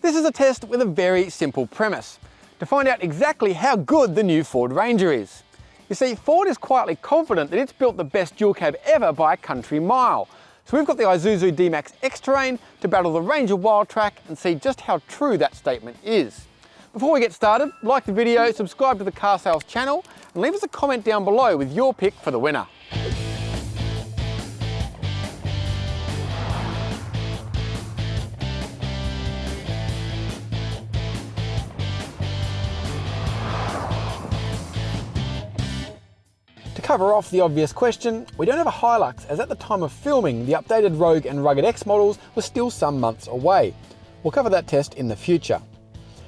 This is a test with a very simple premise, to find out exactly how good the new Ford Ranger is. You see, Ford is quietly confident that it's built the best dual cab ever by a country mile. So we've got the Isuzu D-MAX X-Terrain to battle the Ranger Wildtrak and see just how true that statement is. Before we get started, like the video, subscribe to the Car Sales channel and leave us a comment down below with your pick for the winner. To cover off the obvious question, we don't have a Hilux, as at the time of filming, the updated Rogue and Rugged X models were still some months away. We'll cover that test in the future.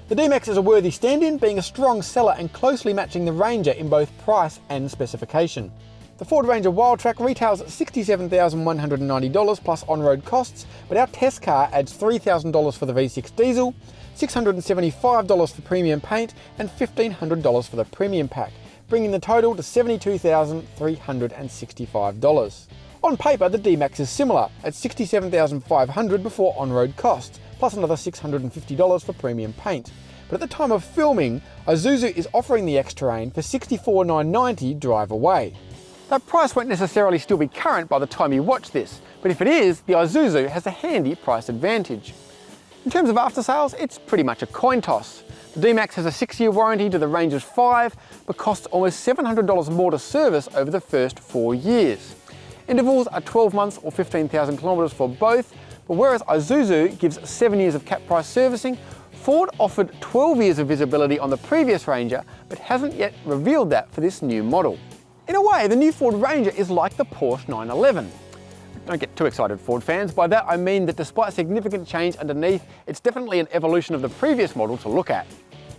The D-MAX is a worthy stand-in, being a strong seller and closely matching the Ranger in both price and specification. The Ford Ranger Wildtrak retails at $67,190 plus on-road costs, but our test car adds $3,000 for the V6 diesel, $675 for premium paint and $1,500 for the premium pack, bringing the total to $72,365. On paper, the D-MAX is similar, at $67,500 before on-road costs, plus another $650 for premium paint. But at the time of filming, Isuzu is offering the X-Terrain for $64,990 drive away. That price won't necessarily still be current by the time you watch this, but if it is, the Isuzu has a handy price advantage. In terms of after-sales, it's pretty much a coin toss. The D-MAX has a 6-year warranty to the Ranger's 5, but costs almost $700 more to service over the first 4 years. Intervals are 12 months or 15,000 kilometres for both, but whereas Isuzu gives 7 years of cap price servicing, Ford offered 12 years of visibility on the previous Ranger, but hasn't yet revealed that for this new model. In a way, the new Ford Ranger is like the Porsche 911. Don't get too excited, Ford fans. By that I mean that despite significant change underneath, it's definitely an evolution of the previous model to look at.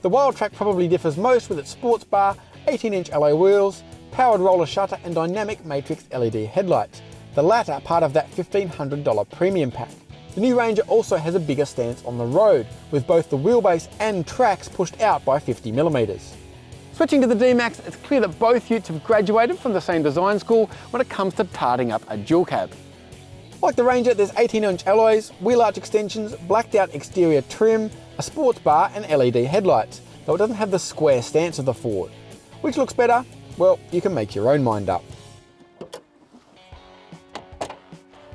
The Wildtrak probably differs most with its sports bar, 18-inch alloy wheels, powered roller shutter and dynamic matrix LED headlights, the latter part of that $1,500 premium pack. The new Ranger also has a bigger stance on the road, with both the wheelbase and tracks pushed out by 50mm. Switching to the D-MAX, it's clear that both utes have graduated from the same design school when it comes to tarting up a dual cab. Like the Ranger, there's 18-inch alloys, wheel arch extensions, blacked out exterior trim, a sports bar and LED headlights, though it doesn't have the square stance of the Ford. Which looks better? Well, you can make your own mind up.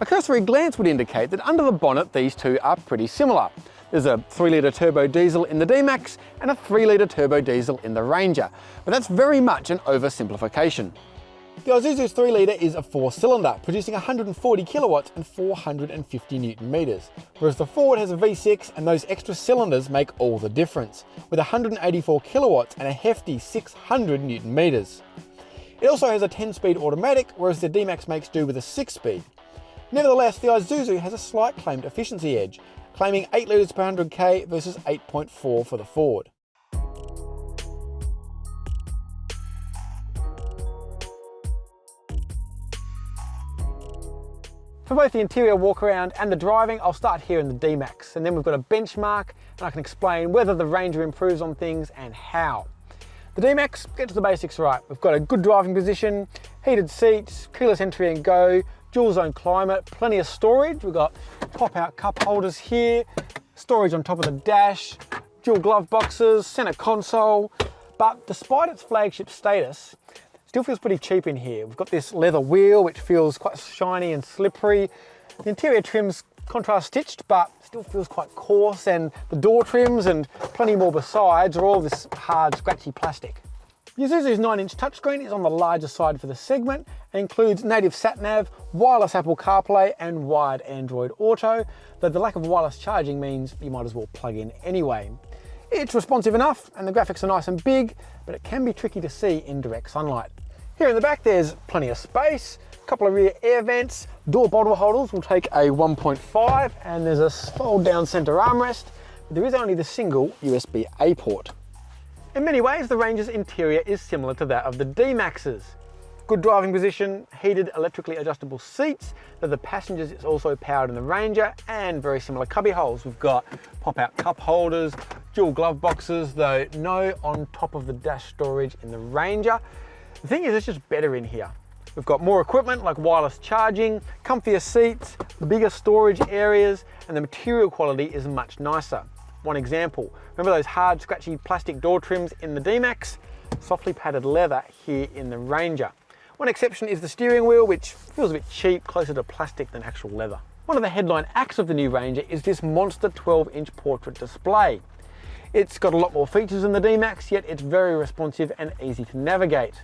A cursory glance would indicate that under the bonnet these two are pretty similar. There's a 3-litre turbo diesel in the D-MAX and a 3-litre turbo diesel in the Ranger, but that's very much an oversimplification. The Isuzu's 3-litre is a 4-cylinder, producing 140 kilowatts and 450 newton meters, whereas the Ford has a V6 and those extra cylinders make all the difference, with 184 kilowatts and a hefty 600 newton meters. It also has a 10-speed automatic, whereas the D-MAX makes do with a 6-speed. Nevertheless, the Isuzu has a slight claimed efficiency edge, claiming 8 litres per 100k versus 8.4 for the Ford. For both the interior walk around and the driving, I'll start here in the D-MAX, and then we've got a benchmark and I can explain whether the Ranger improves on things and how. The D-MAX, get to the basics right. We've got a good driving position, heated seats, keyless entry and go, dual zone climate, plenty of storage. We've got pop-out cup holders here, storage on top of the dash, dual glove boxes, center console, but despite its flagship status, still feels pretty cheap in here. We've got this leather wheel which feels quite shiny and slippery. The interior trim's contrast stitched but still feels quite coarse, and the door trims and plenty more besides are all this hard scratchy plastic. The Isuzu's 9-inch touchscreen is on the larger side for the segment and includes native sat-nav, wireless Apple CarPlay and wired Android Auto, though the lack of wireless charging means you might as well plug in anyway. It's responsive enough and the graphics are nice and big, but it can be tricky to see in direct sunlight. Here in the back there's plenty of space, a couple of rear air vents, door bottle holders will take a 1.5 and there's a fold down centre armrest, but there is only the single USB-A port. In many ways the Ranger's interior is similar to that of the D-MAX's. Good driving position, heated electrically adjustable seats, though the passengers is also powered in the Ranger, and very similar cubby holes. We've got pop-out cup holders, dual glove boxes, though no on top of the dash storage in the Ranger. The thing is, it's just better in here. We've got more equipment like wireless charging, comfier seats, bigger storage areas, and the material quality is much nicer. One example, remember those hard, scratchy plastic door trims in the D-MAX? Softly padded leather here in the Ranger. One exception is the steering wheel, which feels a bit cheap, closer to plastic than actual leather. One of the headline acts of the new Ranger is this monster 12-inch portrait display. It's got a lot more features than the D-MAX, yet it's very responsive and easy to navigate.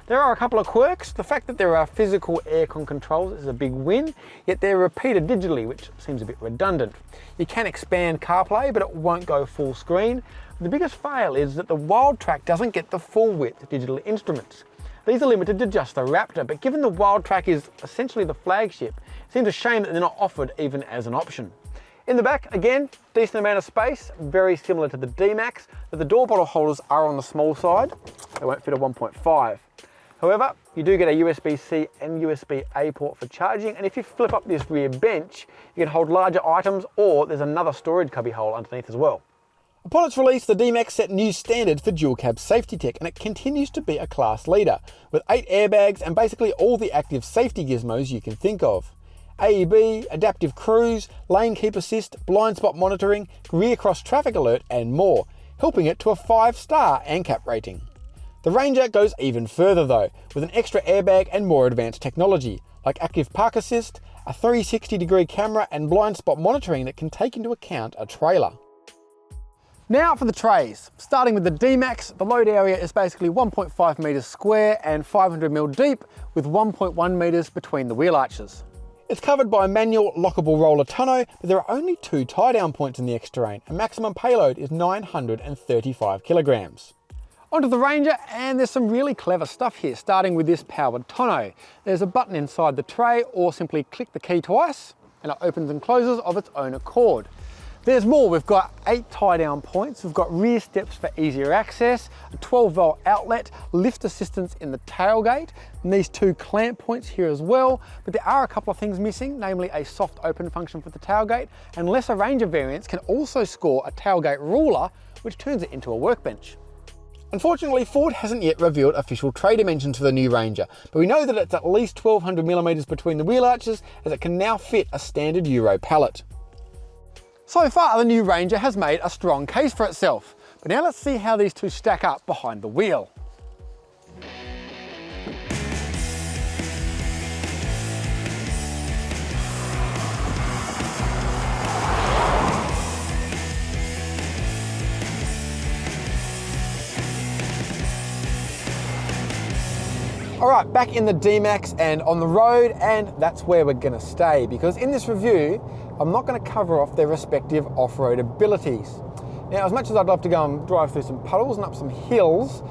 There are a couple of quirks. The fact that there are physical aircon controls is a big win, yet they're repeated digitally, which seems a bit redundant. You can expand CarPlay, but it won't go full screen. The biggest fail is that the Wildtrak doesn't get the full width digital instruments. These are limited to just the Raptor, but given the Wildtrak is essentially the flagship, it seems a shame that they're not offered even as an option. In the back, again, decent amount of space, very similar to the D-MAX, but the door bottle holders are on the small side. They won't fit a 1.5. However, you do get a USB-C and USB-A port for charging, and if you flip up this rear bench, you can hold larger items, or there's another storage cubby hole underneath as well. Upon its release, the D-MAX set new standard for dual cab safety tech, and it continues to be a class leader, with 8 airbags and basically all the active safety gizmos you can think of. AEB, adaptive cruise, lane keep assist, blind spot monitoring, rear cross traffic alert, and more, helping it to a 5-star ANCAP rating. The Ranger goes even further though, with an extra airbag and more advanced technology, like active park assist, a 360-degree camera and blind spot monitoring that can take into account a trailer. Now for the trays. Starting with the D-MAX, the load area is basically 1.5 metres square and 500mm deep, with 1.1 metres between the wheel arches. It's covered by a manual lockable roller tonneau, but there are only 2 tie-down points in the X-Terrain, and maximum payload is 935 kilograms. Onto the Ranger, and there's some really clever stuff here, starting with this powered tonneau. There's a button inside the tray, or simply click the key twice, and it opens and closes of its own accord. There's more. We've got 8 tie-down points, we've got rear steps for easier access, a 12-volt outlet, lift assistance in the tailgate, and these 2 clamp points here as well, but there are a couple of things missing, namely a soft open function for the tailgate, and lesser Ranger variants can also score a tailgate ruler, which turns it into a workbench. Unfortunately, Ford hasn't yet revealed official tray dimensions for the new Ranger, but we know that it's at least 1200mm between the wheel arches, as it can now fit a standard Euro pallet. So far, the new Ranger has made a strong case for itself, but now let's see how these two stack up behind the wheel. Alright, back in the D-MAX and on the road, and that's where we're going to stay, because in this review I'm not going to cover off their respective off-road abilities. Now, as much as I'd love to go and drive through some puddles and up some hills,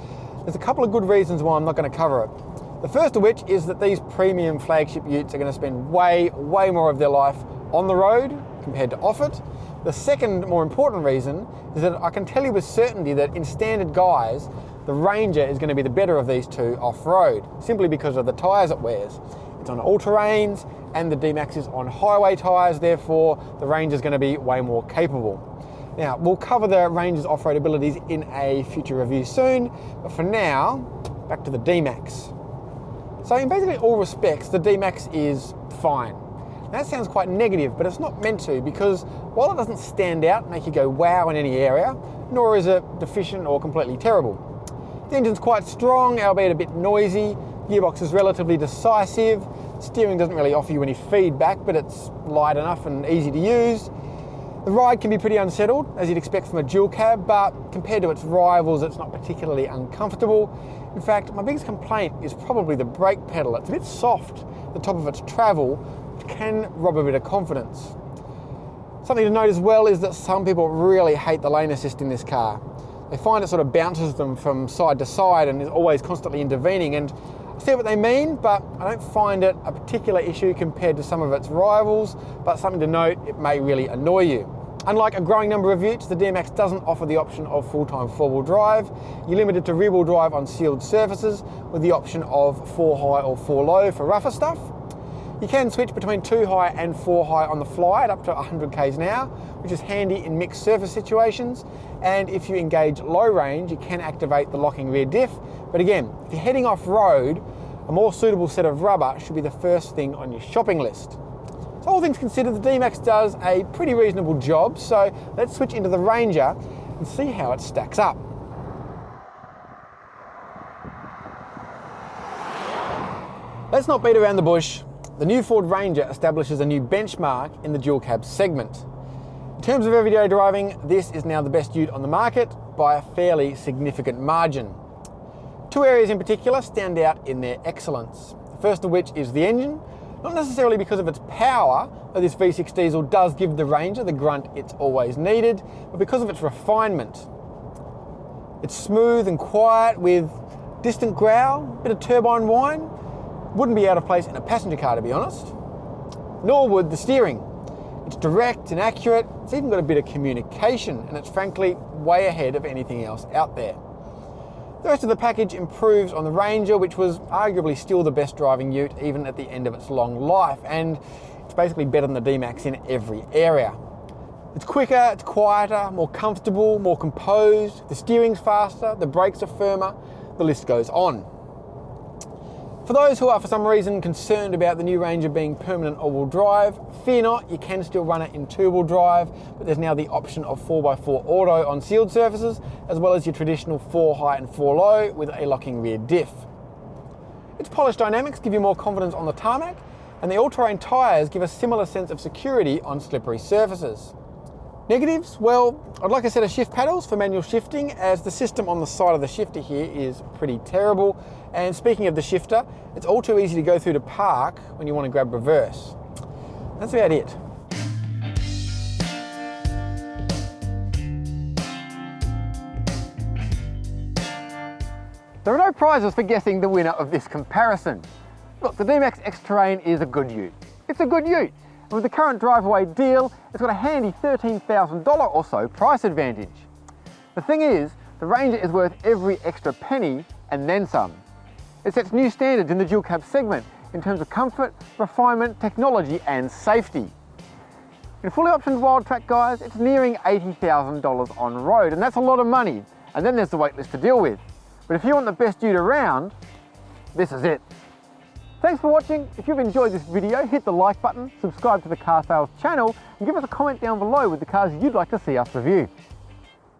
there's a couple of good reasons why I'm not going to cover it. The first of which is that these premium flagship utes are going to spend way more of their life on the road compared to off it. The second more important reason is that I can tell you with certainty that in standard guise, the Ranger is going to be the better of these two off-road, simply because of the tyres it wears. It's on all-terrains, and the D-MAX is on highway tyres, therefore the Ranger is going to be way more capable. Now, we'll cover the Ranger's off-road abilities in a future review soon, but for now, back to the D-MAX. So in basically all respects, the D-MAX is fine. That sounds quite negative, but it's not meant to, because while it doesn't stand out and make you go wow in any area, nor is it deficient or completely terrible. The engine's quite strong, albeit a bit noisy. Gearbox is relatively decisive. Steering doesn't really offer you any feedback, but it's light enough and easy to use. The ride can be pretty unsettled, as you'd expect from a dual cab, but compared to its rivals, it's not particularly uncomfortable. In fact, my biggest complaint is probably the brake pedal. It's a bit soft at the top of its travel, which can rob a bit of confidence. Something to note as well is that some people really hate the lane assist in this car. They find it sort of bounces them from side to side and is always constantly intervening, and I see what they mean, but I don't find it a particular issue compared to some of its rivals, but something to note, it may really annoy you. Unlike a growing number of utes, the D-MAX doesn't offer the option of full-time four-wheel drive. You're limited to rear-wheel drive on sealed surfaces with the option of 4-high or 4-low for rougher stuff. You can switch between 2-high and 4-high on the fly at up to 100 k's an hour, which is handy in mixed surface situations. And if you engage low range, you can activate the locking rear diff. But again, if you're heading off-road, a more suitable set of rubber should be the first thing on your shopping list. So all things considered, the D-MAX does a pretty reasonable job, so let's switch into the Ranger and see how it stacks up. Let's not beat around the bush. The new Ford Ranger establishes a new benchmark in the dual cab segment. In terms of everyday driving, this is now the best ute on the market by a fairly significant margin. Two areas in particular stand out in their excellence. The first of which is the engine, not necessarily because of its power, though this V6 diesel does give the Ranger the grunt it's always needed, but because of its refinement. It's smooth and quiet with distant growl, bit of turbine whine. Wouldn't be out of place in a passenger car, to be honest. Nor would the steering. It's direct and accurate, it's even got a bit of communication, and it's frankly way ahead of anything else out there. The rest of the package improves on the Ranger, which was arguably still the best driving ute even at the end of its long life, and it's basically better than the D-MAX in every area. It's quicker, it's quieter, more comfortable, more composed, the steering's faster, the brakes are firmer, the list goes on. For those who are for some reason concerned about the new Ranger being permanent all-wheel drive, fear not, you can still run it in two-wheel drive, but there's now the option of 4x4 auto on sealed surfaces, as well as your traditional 4 high and 4 low with a locking rear diff. Its polished dynamics give you more confidence on the tarmac, and the all-terrain tyres give a similar sense of security on slippery surfaces. Negatives? Well, I'd like a set of shift paddles for manual shifting, as the system on the side of the shifter here is pretty terrible. And speaking of the shifter, it's all too easy to go through to park when you want to grab reverse. That's about it. There are no prizes for guessing the winner of this comparison. Look, the D-MAX X-Terrain is a good ute. It's a good ute. And with the current drive-away deal, it's got a handy $13,000 or so price advantage. The thing is, the Ranger is worth every extra penny and then some. It sets new standards in the dual cab segment in terms of comfort, refinement, technology and safety. In fully optioned Wildtrak, guys, it's nearing $80,000 on road, and that's a lot of money. And then there's the wait list to deal with. But if you want the best ute around, this is it. Thanks for watching. If you've enjoyed this video, hit the like button, subscribe to the Car Sales channel, and give us a comment down below with the cars you'd like to see us review.